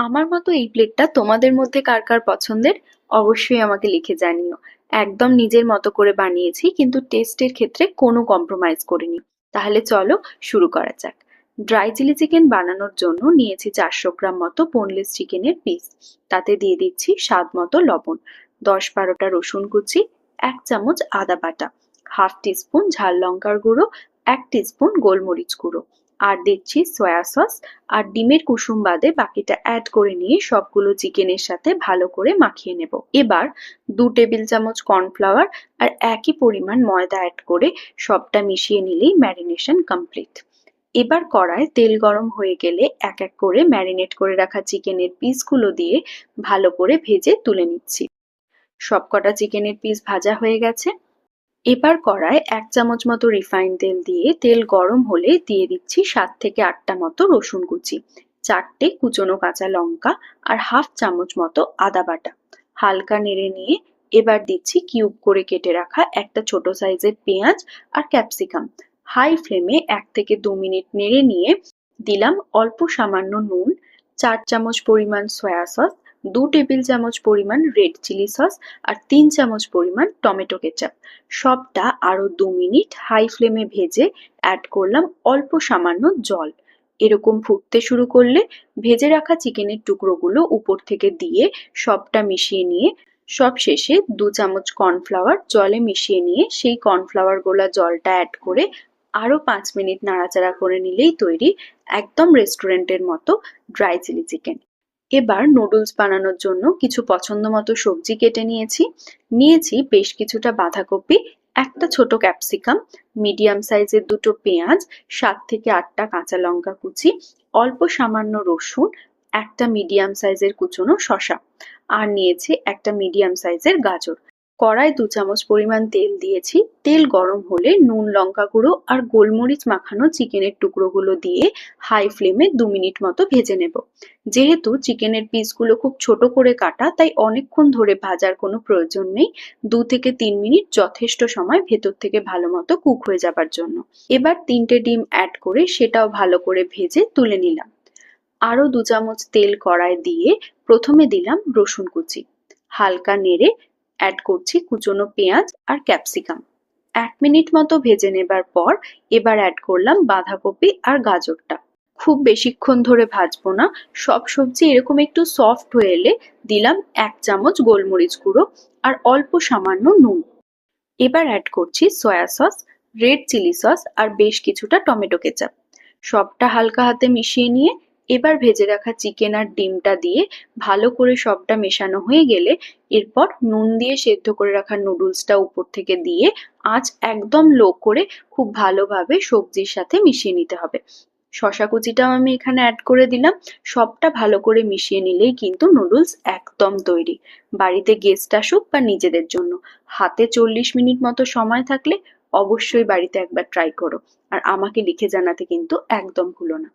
আমার মতো এই প্লেটটা তোমাদের মধ্যে কার কার পছন্দের অবশ্যই আমাকে লিখে জানিও। একদম নিজের মতো করে বানিয়েছি, কিন্তু টেস্টের ক্ষেত্রে কোনো কম্প্রোমাইজ করিনি। তাহলে চলো শুরু করা যাক। ড্রাই চিলি চিকেন বানানোর জন্য নিয়েছি 400 গ্রাম মতো বোনলেস চিকেনের পিস। তাতে দিয়ে দিচ্ছি স্বাদ মতো লবণ, 10-12টা রসুন কুচি, 1 চামচ আদা বাটা, হাফ টিস্পুন ঝাল লঙ্কার গুঁড়ো, 1 টিস্পুন গোলমরিচ গুঁড়ো, আর দিচ্ছি সয়া সস। আর ডিমের কুসুম বাদে বাকিটা অ্যাড করে নিয়ে সবগুলো চিকেনের সাথে ভালো করে মাখিয়ে নেব। এবার 2 টেবিল চামচ কর্নফ্লাওয়ার আর একই পরিমাণ ময়দা অ্যাড করে সবটা মিশিয়ে নিলেই ম্যারিনেশন কমপ্লিট। এবার কড়ায় তেল গরম হয়ে গেলে এক এক করে ম্যারিনেট করে রাখা চিকেনের পিসগুলো দিয়ে ভালো করে ভেজে তুলে নিচ্ছি। সবকটা চিকেনের পিস ভাজা হয়ে গেছে। এবার কড়ায় 1 চামচ মতো রিফাইন তেল দিয়ে তেল গরম হলে দিয়ে দিচ্ছি 7 থেকে 8টা মতো রসুন কুচি, 4টে কুচনো কাঁচা লঙ্কা আর হাফ চামচ মতো আদা বাটা। হালকা নেড়ে নিয়ে এবার দিচ্ছি কিউব করে কেটে রাখা একটা ছোট সাইজের পেঁয়াজ আর ক্যাপসিকাম। হাই ফ্লেমে 1 থেকে 2 মিনিট নেড়ে নিয়ে দিলাম অল্প সামান্য নুন, 4 চামচ পরিমাণ সয়া সস, 2 টেবিল চামচ পরিমাণ রেড চিলি সস আর 3 চামচ পরিমাণ টমেটো কেচাপ। সবটা আরো 2 মিনিট হাই ফ্লেমে ভেজে অ্যাড করলাম অল্প সামান্য জল। এরকম ফুটতে শুরু করলে ভেজে রাখা চিকেনের টুকরোগুলো উপর থেকে দিয়ে সবটা মিশিয়ে নিয়ে সব শেষে 2 চামচ কর্নফ্লাওয়ার জলে মিশিয়ে নিয়ে সেই কর্নফ্লাওয়ার গোলা জলটা অ্যাড করে আরো 5 মিনিট নাড়াচাড়া করে নিলেই তৈরি একদম রেস্টুরেন্টের মতো ড্রাই চিলি চিকেন। এবার নুডলস বানানোর জন্য কিছু পছন্দ মতো সবজি কেটে নিয়েছি বেশ কিছুটা বাঁধাকপি, একটা ছোট ক্যাপসিকাম, মিডিয়াম সাইজের 2টো পেঁয়াজ, 7 থেকে 8টা কাঁচা লঙ্কা কুচি, অল্প সামান্য রসুন, একটা মিডিয়াম সাইজের কুচনো শসা, আর নিয়েছি একটা মিডিয়াম সাইজের গাজর। কড়ায় 2 চামচ পরিমাণ তেল দিয়েছি। তেল গরম হলে নুন, লঙ্কা গুঁড়ো আর গোলমরিচ মাখানো চিকেনের টুকরোগুলো দিয়ে হাই ফ্লেমে 2 মিনিট মতো ভেজে নেব। যেহেতু চিকেনের পিসগুলো খুব ছোট করে কাটা, তাই অনেকক্ষণ ধরে ভাজার কোনো প্রয়োজন নেই। 2 থেকে 3 মিনিট যথেষ্ট সময় ভেতর থেকে ভালো মতো কুক হয়ে যাবার জন্য। এবার 3টে ডিম অ্যাড করে সেটাও ভালো করে ভেজে তুলে নিলাম। আরো 2 চামচ তেল কড়ায় দিয়ে প্রথমে দিলাম রসুন কুচি, হালকা নেড়ে অ্যাড করছি কুচনো পেঁয়াজ আর ক্যাপসিকাম। 1 মিনিট মতো ভেজে নেবার পর এবার অ্যাড করলাম বাঁধাকপি আর গাজরটা। খুব বেশিক্ষণ ধরে ভাজবো না। সব সবজি এরকম একটু সফট হয়ে এলে দিলাম 1 চামচ গোলমরিচ গুঁড়ো আর অল্প সামান্য নুন। এবার অ্যাড করছি soya sauce, red chilli sauce আর বেশ কিছুটা টমেটো কেচাপ। সবটা হালকা হাতে মিশিয়ে নিয়ে এবার ভেজে রাখা চিকেন আর ডিমটা দিয়ে ভালো করে সবটা মেশানো হয়ে গেলে এরপর নুন দিয়ে সেদ্ধ করে রাখা নুডলসটা উপর থেকে দিয়ে আঁচ একদম লো করে খুব ভালোভাবে সবজির সাথে মিশিয়ে নিতে হবে। শসা কুচিটাও আমি এখানে অ্যাড করে দিলাম। সবটা ভালো করে মিশিয়ে নিলেই কিন্তু নুডলস একদম তৈরি। বাড়িতে গেস্ট আসুক বা নিজেদের জন্য হাতে 40 মিনিট মতো সময় থাকলে অবশ্যই বাড়িতে একবার ট্রাই করো। আর আমাকে লিখে জানাতে কিন্তু একদম ভুলো না।